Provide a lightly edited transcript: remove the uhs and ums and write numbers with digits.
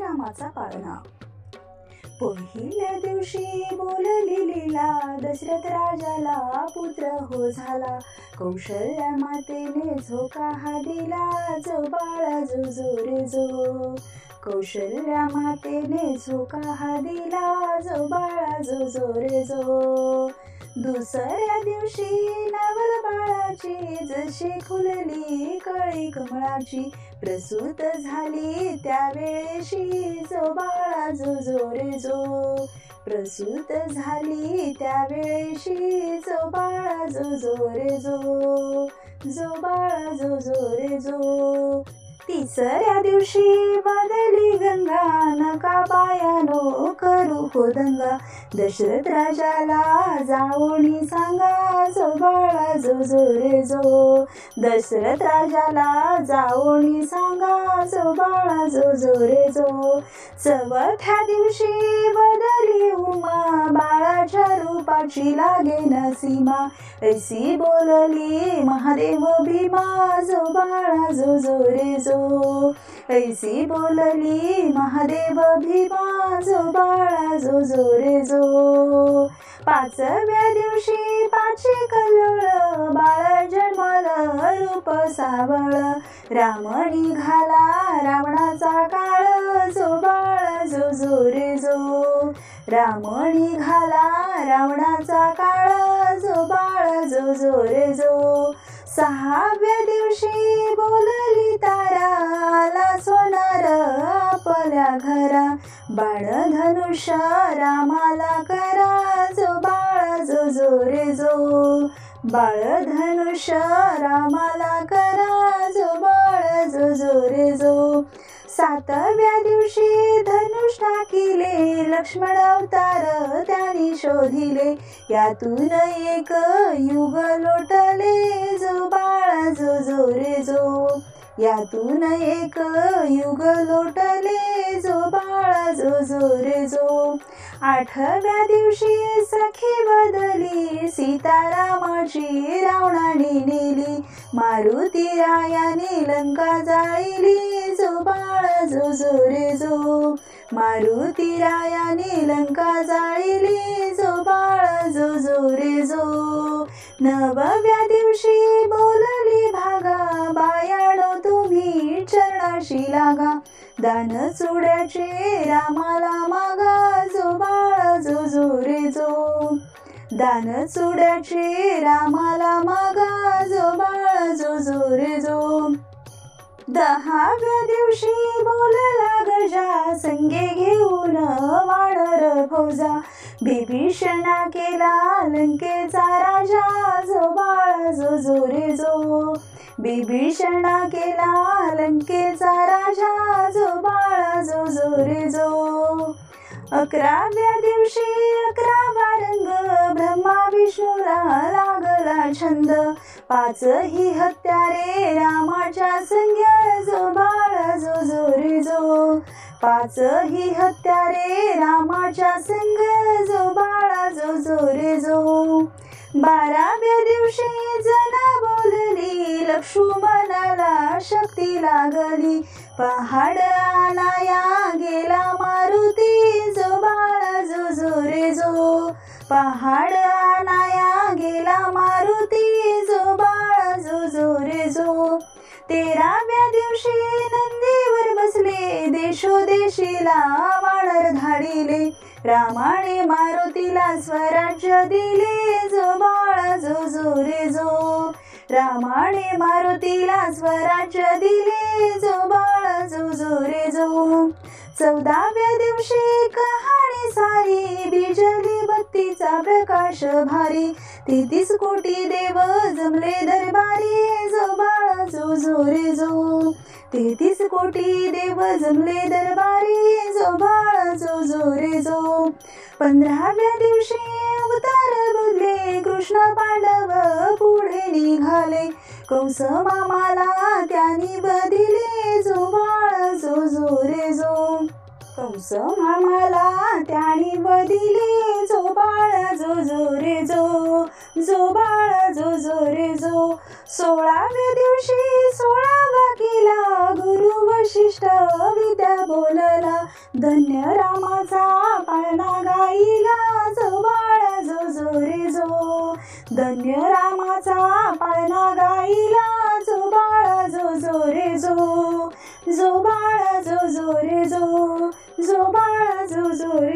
रामाचा पाळणा. पहिल्या दिवशी बोलली लीला, दशरथ राजाला पुत्र हो झाला. कौशल्या मातेने झोका हा दिला, जो बाळा जो जो रे जो. कौशल्या मातेने झोका हा दिला, जो बाळा जो जो रे जो. दुसऱ्या दिवशी नवल बाळाची, जशी खुलली कळी कमळाची. प्रसूत झाली त्यावेळेशी, जो बाळा जो जो रे जो. प्रसूत झाली त्यावेळेशी, जो बाळा जो जो रे जो. जो बाळा जो जो रे जो. तिसऱ्या दिवशी बदली गंगा, नका बायानो करू हो दंगा. दशरथ राजाला जाऊनी सांगा, जो बाळा जो जो रे जो. दशरथ राजाला जाऊनी सांगा, जो बाळा जो जो रे जो. चौथ्या दिवशी बदली उमा, बाळाच्या रूपाची लागेना सीमा. ऐसी बोलली महादेव भीमा, जो बाळा जो जो रे जो. ऐसी बोलली महादेव भीमा, जो बाळा जो जो रे जो. पाचव्या दिवशी पाची कल्लोळ, बाळ जन्मलं रूप सावळ. राम निघाला रावणाचा काळ, जो बाळा जो जो रे जो. राम निघाला रावणाचा काळ, जो बाळा जो जो रे जो. सहाव्या दिवशी बोलली तारा, आला सोनार आपल्या घरा. बाण धनुष्य रामाला करा, जो बाळा जो जो रे जो. बाळ धनुष्य रामाला करा, जो बाळा जो जो रे जो. सातव्या दिवशी धनुष टाकिले, लक्ष्मण अवतार त्यांनी शोधिले. यातून एक युग लोटले, जो बाळा जो जो रे जो. यातून एक युग लोटले, जो बाळा जो जो रे जो. आठव्या दिवशी सखी बदली, सीतारामाची रावणाने नेली. मारुती रायाने लंका जाळली, जो बाळा जो जो रे जो. मारुती रायाने लंका जाळली, जो बाळा जो जो रे जो. नवव्या दिवशी बोलली भागा, बायानो तुम्ही चरणाशी लागा. दान चुड्याचे रामाला मागा, जो बाळा जो जो रे जो. दान चुड्याचे रामाला मागा, जो बाळा जो जो रे जो. दहाव्या दिवशी बोलला गजा, संगे घेऊन वानर फौजा. बिभीषणा केला लंकेचा राजा, जो बाळा जो जो रे जो. बिभीषणा केला लंकेचा राजा, जो बाळा जो जो रे जो. अकराव्या दिवशी अकरावा रंग, ब्रह्मा विष्णूला लागला छंद. पाचही हत्यारे रामाच्या संग, जो बाळा जो जो रे जो. पाचही हत्यारे रामाच्या संग, जो बाळा जो जो रे जो. बाराव्या दिवशी जना बोलली, लक्ष्मणाला शक्ती लागली. पहाड आणाया गेला मारुती, जो बाळा जो जो रे जो. पहाड आणाया गेला मारुती, जो बाळा जो जो रे जो. तेराव्या दिवशी नंदीवर बसले, देशोदेशीला वानर धाडिले. रामाने मारुतीला स्वराज्य दिले, जो बाळा जो जो रे जो. रामाने मारुतीला स्वराज्य दिले, जो बाळा जो जो रे जो. चौदाव्या दिवशी कहाणी सारी, बिजली बत्तीचा प्रकाश भारी. 33 कोटी देव जमले दरबारी, जो बाळा जो जो रे जो. 33 कोटी देव जमले दरबारी, जो बाळा जो जो रे जो. 15व्या दिवशी अवतार बदले, कृष्ण पांडव पुढे निघाले. कंस मामाला त्यांनी बदिले, जो बाळा जो जो रे जो. कंस मामाला त्यांनी बदिले, जो बाळा जो जो रे जो. जो बाळा जो जो रे जो. 16व्या दिवशी 16वा केला, गुरु वशिष्ठ विद्या बोलला. धन्य रामाचा पाळणा गाईला, जो बाळ जो जो रे जो. धन्य रामाचा पाळणा गाईला, जो बाळ जो जो रे जो. जो बाळ जो जो रे जो. जो बाळ जो जो